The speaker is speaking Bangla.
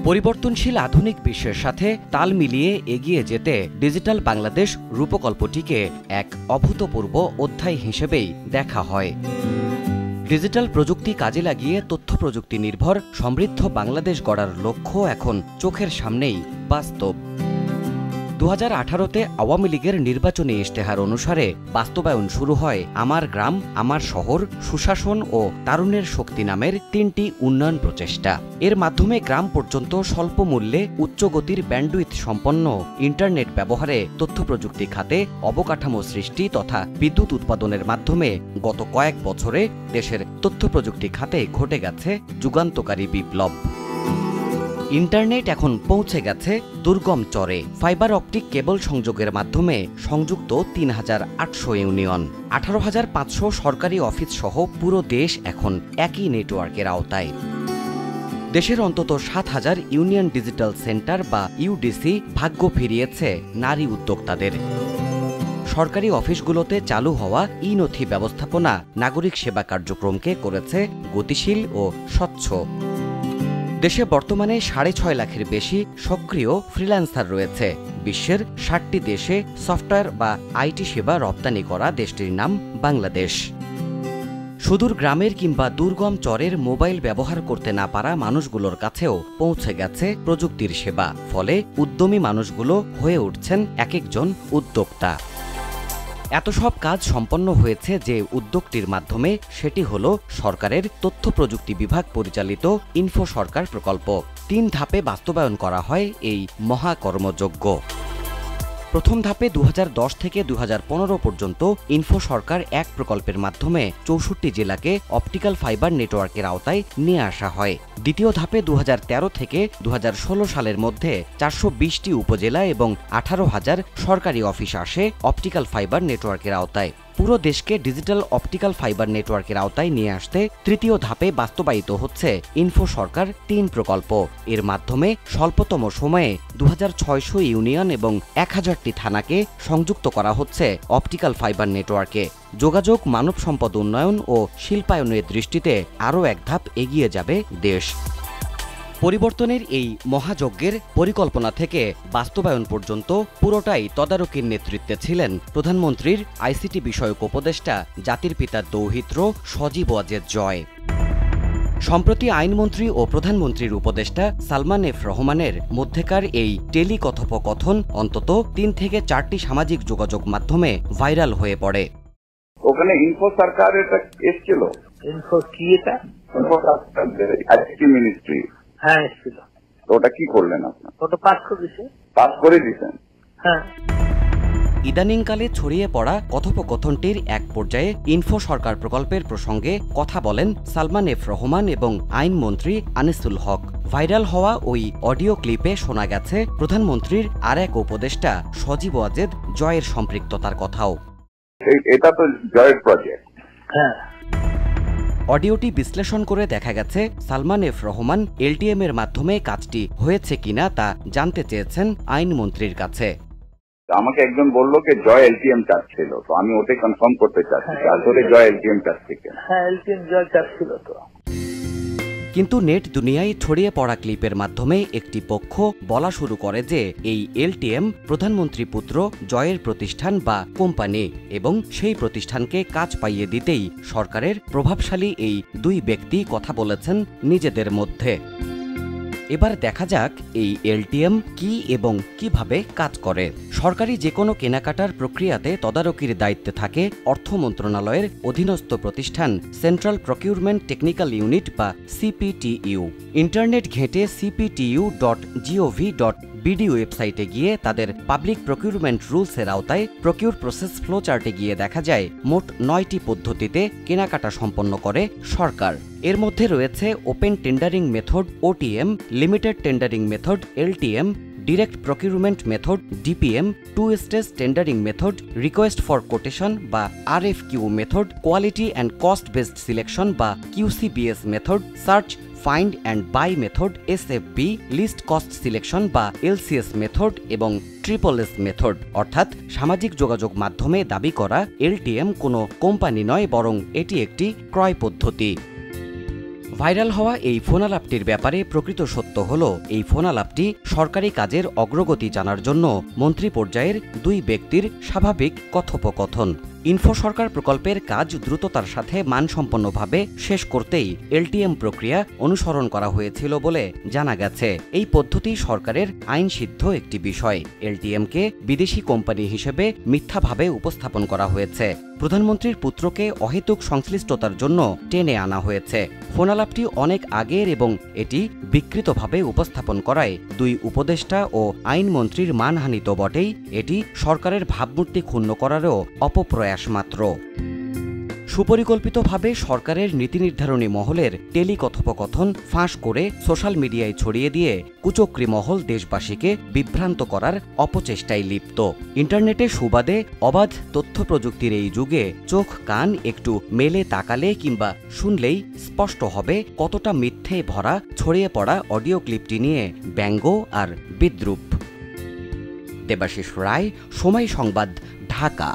পরিবর্তনশীল আধুনিক বিশ্বের সাথে তাল মিলিয়ে এগিয়ে যেতে ডিজিটাল বাংলাদেশ রূপকল্পটিকে এক অভূতপূর্ব অধ্যায় হিসেবেই দেখা হয়। ডিজিটাল প্রযুক্তি কাজে লাগিয়ে তথ্য প্রযুক্তি নির্ভর সমৃদ্ধ বাংলাদেশ গড়ার লক্ষ্য এখন চোখের সামনেই বাস্তব। 2018-তে আওয়ামী লীগের নির্বাচনী ইশতেহার অনুসারে বাস্তবায়ন শুরু হয় আমার গ্রাম আমার শহর, সুশাসন ও তারুণ্যের শক্তি নামের 3টি উন্নয়ন প্রচেষ্টা। এর মাধ্যমে গ্রাম পর্যন্ত স্বল্প মূল্যে উচ্চগতির ব্যান্ডউইথ সম্পন্ন ইন্টারনেট ব্যবহারে তথ্য প্রযুক্তি খাতে অবকাঠামো সৃষ্টি তথা বিদ্যুৎ উৎপাদনের মাধ্যমে গত কয়েক বছরে দেশের তথ্য প্রযুক্তি খাতে ঘটে গেছে যুগান্তকারী বিপ্লব। ইন্টারনেট এখন পৌঁছে গেছে দুর্গম চরে। ফাইবার অপটিক কেবল সংযোগের মাধ্যমে সংযুক্ত ৩,৮০০ ইউনিয়ন, ১৮,৫০০ সরকারি অফিস সহ পুরো দেশ এখন একই নেটওয়ার্কের আওতায়। দেশের অন্তত ৭,০০০ ইউনিয়ন ডিজিটাল সেন্টার বা ইউডিসি ভাগ্য ফিরিয়েছে নারী উদ্যোক্তাদের। সরকারি অফিসগুলোতে চালু হওয়া ই-নথি ব্যবস্থাপনা নাগরিক সেবা কার্যক্রমকে করেছে গতিশীল ও স্বচ্ছ। দেশে বর্তমানে ৬.৫ লাখের বেশি সক্রিয় ফ্রিল্যান্সার রয়েছে। বিশ্বের ৬০টি দেশে সফটওয়্যার বা আইটি সেবা রপ্তানি করা দেশটির নাম বাংলাদেশ। সুদূর গ্রামের কিংবা দুর্গম চরের মোবাইল ব্যবহার করতে না পারা মানুষগুলোর কাছেও পৌঁছে গেছে প্রযুক্তির সেবা। ফলে উদ্যমী মানুষগুলো হয়ে উঠছেন এক একজন উদ্যোক্তা। এত সব কাজ সম্পন্ন হয়েছে যে উদ্যোগটির মাধ্যমে, সেটি হল সরকারের তথ্য প্রযুক্তি বিভাগ পরিচালিত ইনফো সরকার প্রকল্প। ৩ ধাপে বাস্তবায়ন করা হয় এই মহাকর্মযজ্ঞ। প্রথম ধাপে ২০১০ থেকে ২০১৫ পর্যন্ত ইনফো সরকার ১ প্রকল্পের মাধ্যমে ৬৪ জেলাকে অপটিক্যাল ফাইবার নেটওয়ার্কের আওতায় নিয়ে আসা হয়। দ্বিতীয় ধাপে ২০১৩ থেকে ২০১৬ সালের মধ্যে ৪২০টি উপজেলা এবং ১৮,০০০ সরকারি অফিস আসে অপটিক্যাল ফাইবার নেটওয়ার্কের আওতায়। পুরো দেশকে ডিজিটাল অপটিক্যাল ফাইবার নেটওয়ার্কের আওতায় নিয়ে আসতে তৃতীয় ধাপে বাস্তবায়িত হচ্ছে ইনফো সরকার ৩ প্রকল্প। এর মাধ্যমে স্বল্পতম সময়ে ২৬০০ ইউনিয়ন এবং ১,০০০টি থানাকে সংযুক্ত করা হচ্ছে অপটিক্যাল ফাইবার নেটওয়ার্কে। যোগাযোগ, মানব সম্পদ উন্নয়ন ও শিল্পায়নের দৃষ্টিতে আরও এক ধাপ এগিয়ে যাবে দেশ। পরিবর্তনের এই মহাযজ্ঞের পরিকল্পনা থেকে বাস্তবায়ন পর্যন্ত পুরোটাই তদারকির নেতৃত্বে ছিলেন প্রধানমন্ত্রীর আইসিটি বিষয়ক উপদেষ্টা জাতির পিতার দৌহিত্র সজীব ওয়াজেদ জয়। সম্প্রতি আইনমন্ত্রী ও প্রধানমন্ত্রীর উপদেষ্টা সালমান এফ রহমানের মধ্যেকার এই টেলিকথোপকথন অন্তত ৩ থেকে ৪টি সামাজিক যোগাযোগ মাধ্যমে ভাইরাল হয়ে পড়ে। ওখানে ইনফো সরকার এটা এসেছিল। ইনফো কি? এটা আইসিটি মিনিস্ট্রি। হ্যাঁ, এসেছিল। ওটা কি করলেন আপনার? ওটা পাস করে দিয়েছে। পাস করে দিয়েছেন? হ্যাঁ। ইদানিংকালে ছড়িয়ে পড়া কথোপকথনটির এক পর্যায়ে ইনফো সরকার প্রকল্পের প্রসঙ্গে কথা বলেন সালমান এফ রহমান এবং আইনমন্ত্রী আনিসুল হক। ভাইরাল হওয়া ওই অডিও ক্লিপে শোনা গেছে প্রধানমন্ত্রীর আর এক উপদেষ্টা সজীব ওয়াজেদ জয়ের সম্পৃক্ততার কথাও। এটা তো জয়ের প্রজেক্ট। হ্যাঁ। অডিওটি বিশ্লেষণ করে দেখা গেছে সালমান এফ রহমান এলটিএম এর মাধ্যমে কাজটি হয়েছে কিনা তা জানতে চেয়েছেন আইনমন্ত্রীর কাছে। আমাকে একজন বললো যে জয় এলটিএম চাচ্ছিল, তো আমি ওটাই কনফার্ম করতে চাচ্ছি আসলে জয় এলটিএম চাচ্ছে কিনা। হ্যাঁ, এলটিএম জয় চাচ্ছিল তো। কিন্তু নেট দুনিয়ায় ছড়িয়ে পড়া ক্লিপের মাধ্যমে একটি পক্ষ বলা শুরু করে যে এই এলটিএম প্রধানমন্ত্রী পুত্র জয়ের প্রতিষ্ঠান বা কোম্পানি এবং সেই প্রতিষ্ঠানকে কাজ পাইয়ে দিতেই সরকারের প্রভাবশালী এই 2 ব্যক্তি কথা বলেছেন নিজেদের মধ্যে। এবার দেখা যাক এই এলটিএম কি এবং কিভাবে কাজ করে। সরকারি যে কোনো কেনাকাটার প্রক্রিয়াতে তদারকির দায়িত্বে থাকে অর্থ মন্ত্রণালয়ের অধীনস্থ প্রতিষ্ঠান সেন্ট্রাল প্রকিউরমেন্ট টেকনিক্যাল ইউনিট বা সিপিটিইউ। ইন্টারনেট ঘেঁটে cptu.gov.bd ওয়েবসাইটে গিয়ে তাদের পাবলিক প্রকিউরমেন্ট রুলসের আওতায় প্রকিউর প্রসেস ফ্লো চার্টে গিয়ে দেখা যায় মোট 9টি পদ্ধতিতে কেনাকাটা সম্পন্ন করে সরকার। এর মধ্যে রয়েছে open tendering method OTM, limited tendering method LTM, direct procurement method DPM, 2 stage tendering method, request for quotation বা RFQ method, quality and cost based selection বা QCBS method, search find and buy method SFB, least cost selection বা এলসিএস মেথড এবং ট্রিপল-এস মেথড। অর্থাৎ সামাজিক যোগাযোগ মাধ্যমে দাবি করা এলটিএম কোনো কোম্পানি নয়, বরং এটি একটি ক্রয় পদ্ধতি। ভাইরাল হওয়া এই ফোনালাপটির ব্যাপারে প্রকৃত সত্য হল এই ফোনালাপটি সরকারি কাজের অগ্রগতি জানার জন্য মন্ত্রী পর্যায়ের দুই ব্যক্তির স্বাভাবিক কথোপকথন। ইনফো সরকার প্রকল্পের কাজ দ্রুততার সাথে মানসম্পন্নভাবে শেষ করতেই এলটিএম প্রক্রিয়া অনুসরণ করা হয়েছিল বলে জানা গেছে। এই পদ্ধতি সরকারের আইনসিদ্ধ একটি বিষয়। এলটিএমকে বিদেশি কোম্পানি হিসেবে মিথ্যাভাবে উপস্থাপন করা হয়েছে। প্রধানমন্ত্রীর পুত্রকে অহেতুক সংশ্লিষ্টতার জন্য টেনে আনা হয়েছে। ফোনালাপটি অনেক আগের এবং এটি বিকৃতভাবে উপস্থাপন করায় দুই উপদেষ্টা ও আইনমন্ত্রীর মানহানি তো বটেই, এটি সরকারের ভাবমূর্তি ক্ষুণ্ণ করারও অপপ্রয়াস মাত্র। সুপরিকল্পিতভাবে সরকারের নীতি নির্ধারণী মহলের টেলিকথোপকথন ফাঁস করে সোশ্যাল মিডিয়ায় ছড়িয়ে দিয়ে কুচক্রী মহল দেশবাসীকে বিভ্রান্ত করার অপচেষ্টায় লিপ্ত। ইন্টারনেটে সুবাদে অবাধ তথ্য প্রযুক্তির এই যুগে চোখ কান একটু মেলে তাকালে কিংবা শুনলেই স্পষ্ট হবে কতটা মিথ্যে ভরা ছড়িয়ে পড়া অডিও ক্লিপটি নিয়ে ব্যঙ্গ আর বিদ্রূপ। দেবাশিস রায়, সময় সংবাদ, ঢাকা।